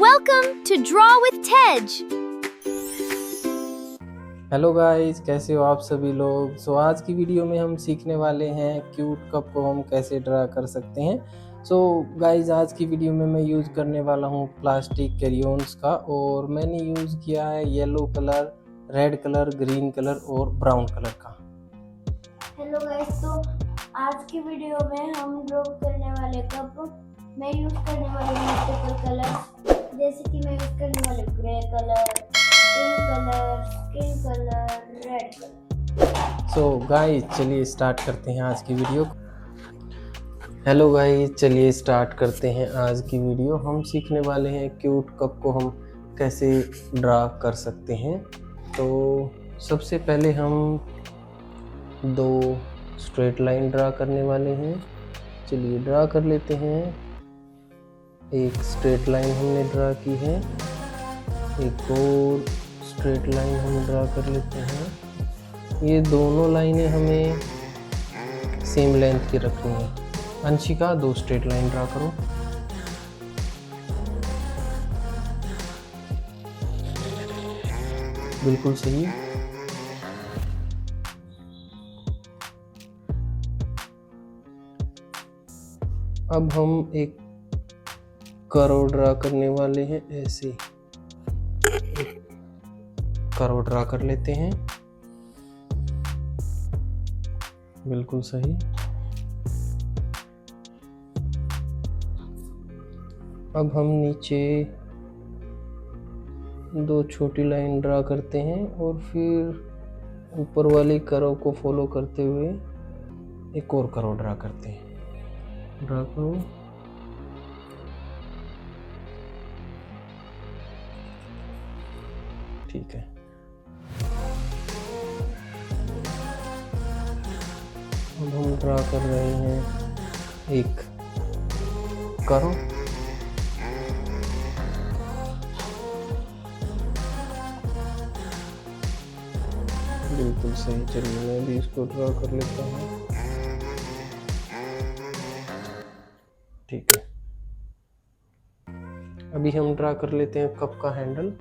Welcome to Draw with Tej. Hello guys, कैसे हो आप सभी लोग। आज की वीडियो में हम सीखने वाले हैं क्यूट कप को हम कैसे ड्रा कर सकते हैं। गाइस, आज की वीडियो में मैं यूज़ करने वाला हूँ प्लास्टिक कैरियोन्स का, और मैंने यूज़ किया है yellow colour, red colour, green colour और ब्राउन कलर का। हेलो गाइस, तो आज की वीडियो में हम ड्रॉ करने वाले कप मैं यूज करने वाली मल्टीपल कलर, जैसे कि मैं यूज करने वाली grey colour, pink colour, skin colour, red colour. Guys, चलिए स्टार्ट करते हैं आज की वीडियो। हेलो गाइस, चलिए स्टार्ट करते हैं आज की वीडियो। हम सीखने वाले हैं क्यूट कप को हम कैसे ड्रा कर सकते हैं। तो सबसे पहले हम दो स्ट्रेट लाइन ड्रा करने वाले हैं। चलिए ड्रा कर लेते हैं। एक स्ट्रेट लाइन हमने ड्रा की है, एक और स्ट्रेट लाइन हम ड्रा कर लेते हैं। ये दोनों लाइनें हमें सेम लेंथ की रखनी है। अंशिका, दो स्ट्रेट लाइन ड्रा करो। बिल्कुल सही। अब हम एक कर्व ड्रा करने वाले हैं। ऐसे कर्व ड्रा कर लेते हैं। बिल्कुल सही। अब हम नीचे दो छोटी लाइन ड्रा करते हैं और फिर ऊपर वाली कर्व को फॉलो करते हुए एक और कर्व ड्रा करते हैं। ड्रा करो। ठीक है। अब हम ड्रा कर रहे हैं एक कर्व। बिल्कुल सही। चलिए मैं भी इसको ड्रा कर लेता हूँ। ठीक है। अभी हम ड्रा कर लेते हैं कप का हैंडल।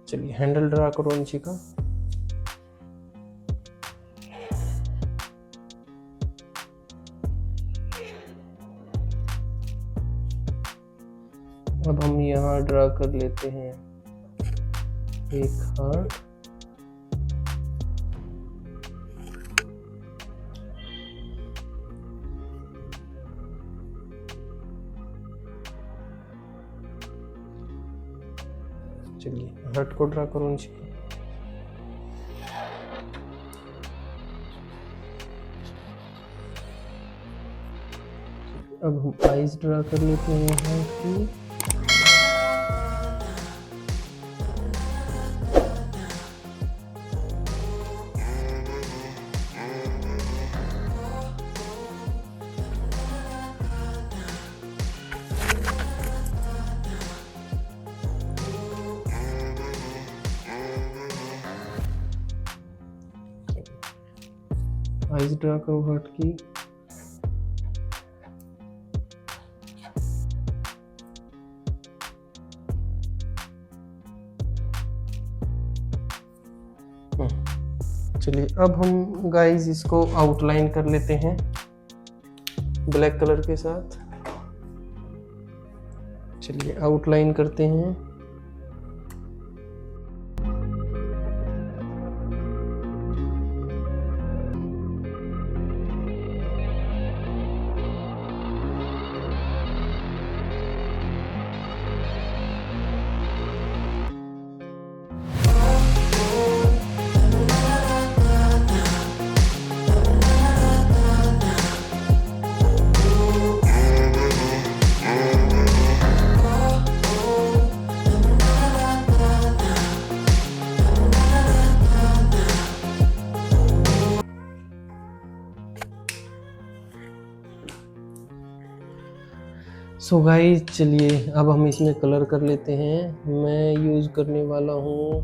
चलिए हैंडल ड्रा करो अंशिका। अब हम यहाँ ड्रा कर लेते हैं एक हार्ट। चलिए हार्ट को ड्रा करो अंशिका। अब हम आईज ड्रा कर लेते हैं हार्ट की। आईज ड्रा करो हार्ट की। चलिए अब हम गाइस इसको आउटलाइन कर लेते हैं ब्लैक कलर के साथ। चलिए आउटलाइन करते हैं। गाइस, चलिए अब हम इसमें कलर कर लेते हैं। मैं यूज़ करने वाला हूँ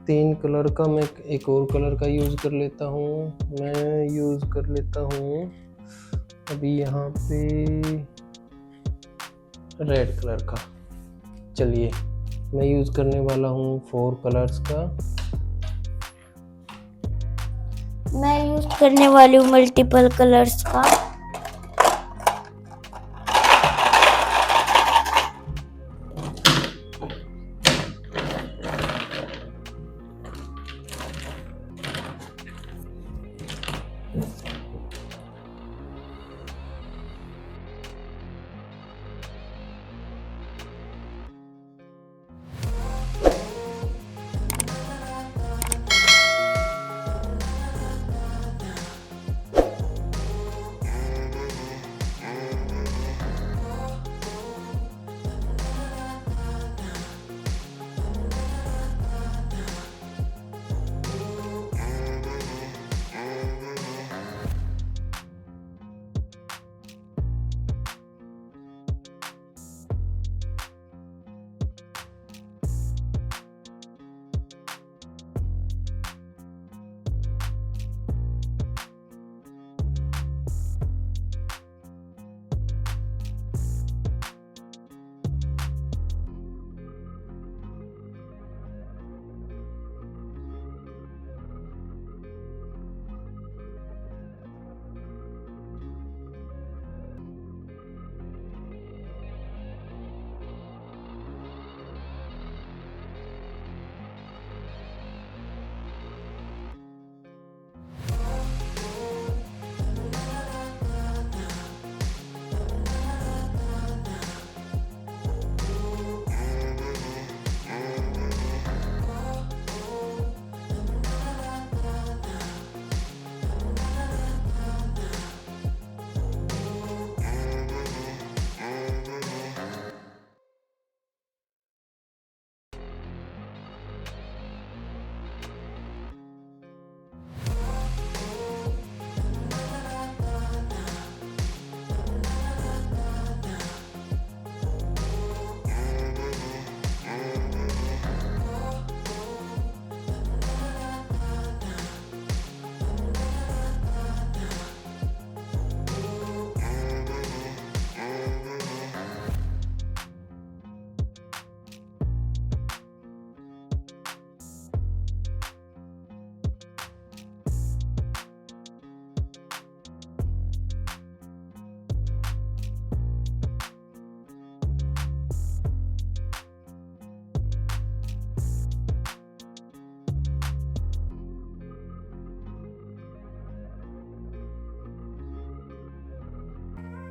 3 कलर का मैं एक और कलर का यूज़ कर लेता हूँ। मैं यूज़ कर लेता हूँ अभी यहाँ पे रेड कलर का। चलिए मैं यूज़ करने वाला हूँ 4 कलर्स का। मैं यूज करने वाली हूँ मल्टीपल कलर्स का।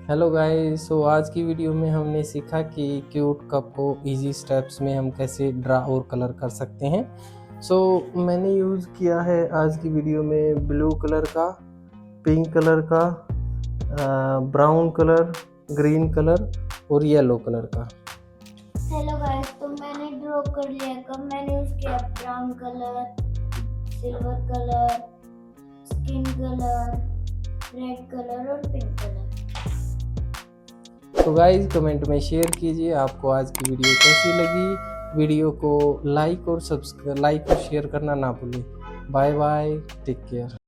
हेलो गाइस, सो आज की वीडियो में हमने सीखा कि क्यूट कप को इजी स्टेप्स में हम कैसे ड्रा और कलर कर सकते हैं। सो मैंने यूज़ किया है आज की वीडियो में ब्लू कलर का, पिंक कलर का, ब्राउन कलर, ग्रीन कलर और येलो कलर का। हेलो गाइस, तो मैंने ड्रॉ कर लिया कब मैंने यूज किया brown colour, silver colour, skin colour, red colour और पिंक कलर। तो गाइस कमेंट में शेयर कीजिए आपको आज की वीडियो कैसी लगी। वीडियो को लाइक और शेयर करना ना भूलें। Bye bye, take care.